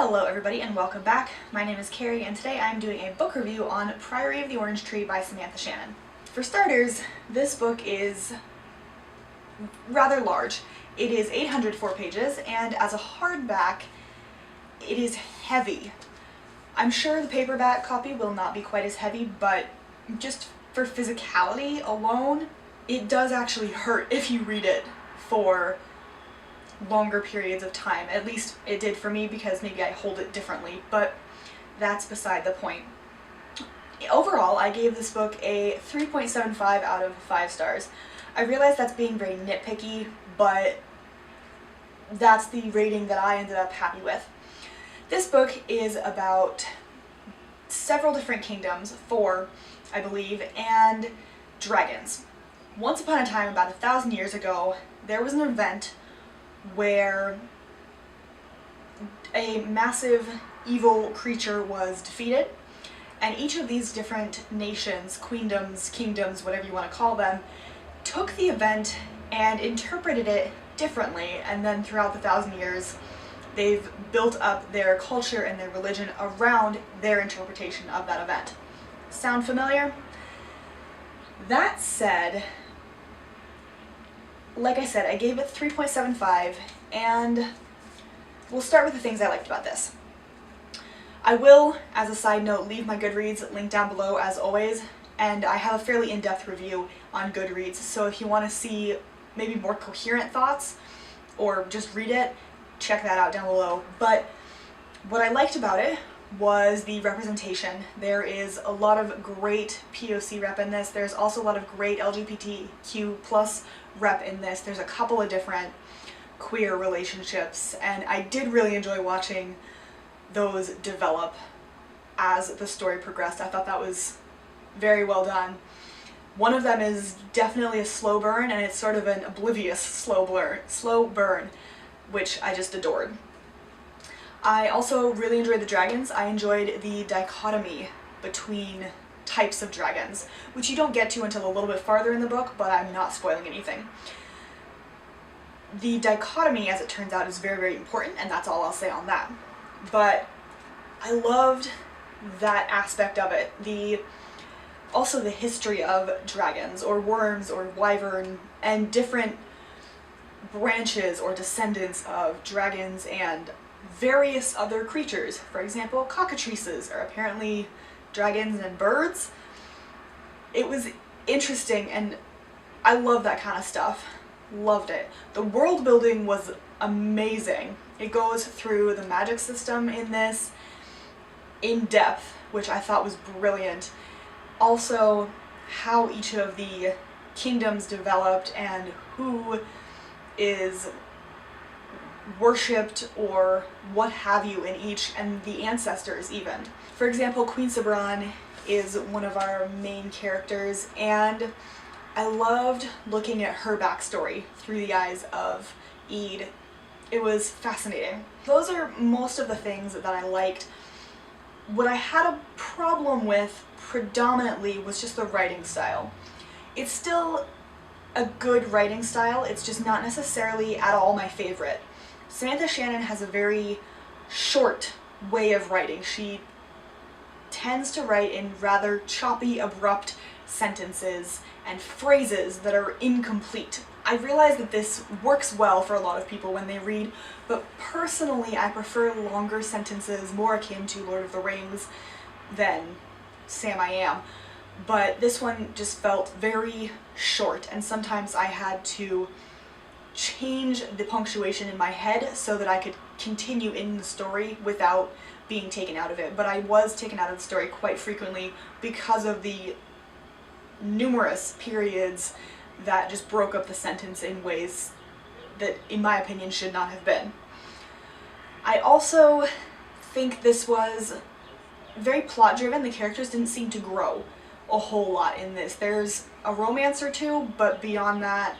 Hello everybody and welcome back. My name is Kari and today I'm doing a book review on Priory of the Orange Tree by Samantha Shannon. For starters, this book is rather large. It is 804 pages and as a hardback, it is heavy. I'm sure the paperback copy will not be quite as heavy, but just for physicality alone, it does actually hurt if you read it for longer periods of time. At least it did for me because maybe I hold it differently, but that's beside the point. Overall, I gave this book a 3.75 out of 5 stars. I realize that's being very nitpicky, but that's the rating that I ended up happy with. This book is about several different kingdoms, 4, I believe, and dragons. Once upon a time, about 1,000 years ago, there was an event where a massive evil creature was defeated, and each of these different nations, queendoms, kingdoms, whatever you want to call them, took the event and interpreted it differently, and then throughout the 1,000 years they've built up their culture and their religion around their interpretation of that event. Sound familiar? That said, like I said, I gave it 3.75, and we'll start with the things I liked about this. I will, as a side note, leave my Goodreads link down below as always, and I have a fairly in-depth review on Goodreads, so if you want to see maybe more coherent thoughts or just read it, check that out down below. But what I liked about it was the representation. There is a lot of great POC rep in this. There's also a lot of great LGBTQ plus rep in this. There's a couple of different queer relationships, and I did really enjoy watching those develop as the story progressed. I thought that was very well done. One of them is definitely a slow burn, and it's sort of an oblivious slow burn, which I just adored. I also really enjoyed the dragons. I enjoyed the dichotomy between types of dragons, which you don't get to until a little bit farther in the book, but I'm not spoiling anything. The dichotomy, as it turns out, is very, very important, and that's all I'll say on that. But I loved that aspect of it. Also the history of dragons, or worms, or wyvern, and different branches or descendants of dragons and various other creatures. For example, cockatrices are apparently dragons and birds. It was interesting, and I love that kind of stuff. Loved it. The world building was amazing. It goes through the magic system in this in depth, which I thought was brilliant. Also, how each of the kingdoms developed and who is worshipped or what have you in each, and the ancestors even. For example, Queen Sabran is one of our main characters, and I loved looking at her backstory through the eyes of Eid. It was fascinating. Those are most of the things that I liked. What I had a problem with predominantly was just the writing style. It's still a good writing style, it's just not necessarily at all my favorite. Samantha Shannon has a very short way of writing. She tends to write in rather choppy, abrupt sentences and phrases that are incomplete. I realize that this works well for a lot of people when they read, but personally I prefer longer sentences, more akin to Lord of the Rings than Sam I Am. But this one just felt very short, and sometimes I had to change the punctuation in my head so that I could continue in the story without being taken out of it. But I was taken out of the story quite frequently because of the numerous periods that just broke up the sentence in ways that, in my opinion, should not have been. I also think this was very plot-driven. The characters didn't seem to grow a whole lot in this. There's a romance or two, but beyond that,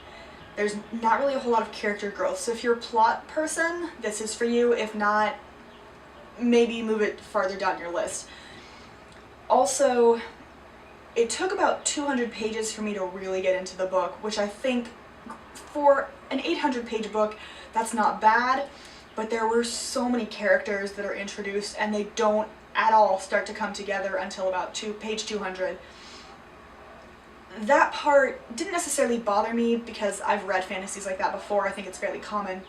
there's not really a whole lot of character growth. So if you're a plot person, this is for you. If not, maybe move it farther down your list. Also, it took about 200 pages for me to really get into the book, which I think for an 800-page book, that's not bad. but there were so many characters that are introduced and they don't at all start to come together until about page 200. That part didn't necessarily bother me because I've read fantasies like that before. I think it's fairly common,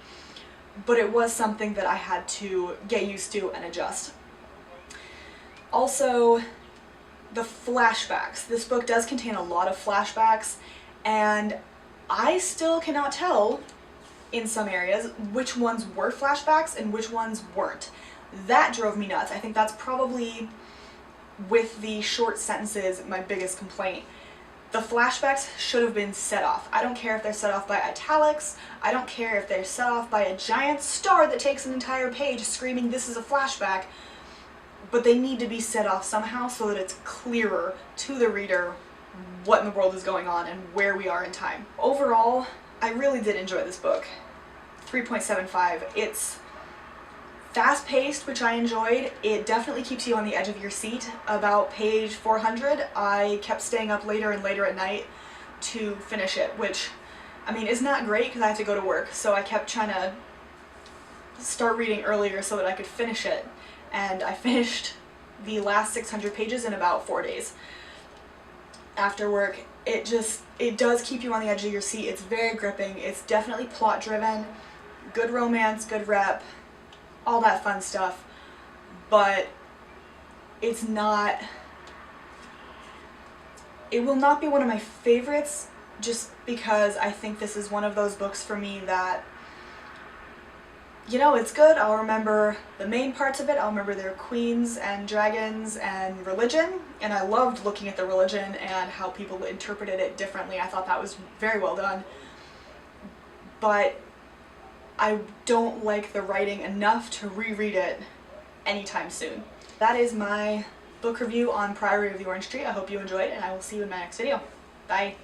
but it was something that I had to get used to and adjust. Also, the flashbacks. This book does contain a lot of flashbacks, and I still cannot tell in some areas which ones were flashbacks and which ones weren't. That drove me nuts. I think that's probably, with the short sentences, my biggest complaint. The flashbacks should have been set off. I don't care if they're set off by italics, I don't care if they're set off by a giant star that takes an entire page screaming this is a flashback, but they need to be set off somehow so that it's clearer to the reader what in the world is going on and where we are in time. Overall, I really did enjoy this book. 3.75. It's fast-paced, which I enjoyed. It definitely keeps you on the edge of your seat. About page 400, I kept staying up later and later at night to finish it, which, I mean, is not great because I have to go to work, so I kept trying to start reading earlier so that I could finish it, and I finished the last 600 pages in about 4 days. After work, it does keep you on the edge of your seat. It's very gripping. It's definitely plot-driven, good romance, good rep, all that fun stuff, but it will not be one of my favorites just because I think this is one of those books for me that, you know, it's good. I'll remember the main parts of it. I'll remember their queens and dragons and religion, and I loved looking at the religion and how people interpreted it differently. I thought that was very well done, but I don't like the writing enough to reread it anytime soon. That is my book review on Priory of the Orange Tree. I hope you enjoyed, and I will see you in my next video. Bye!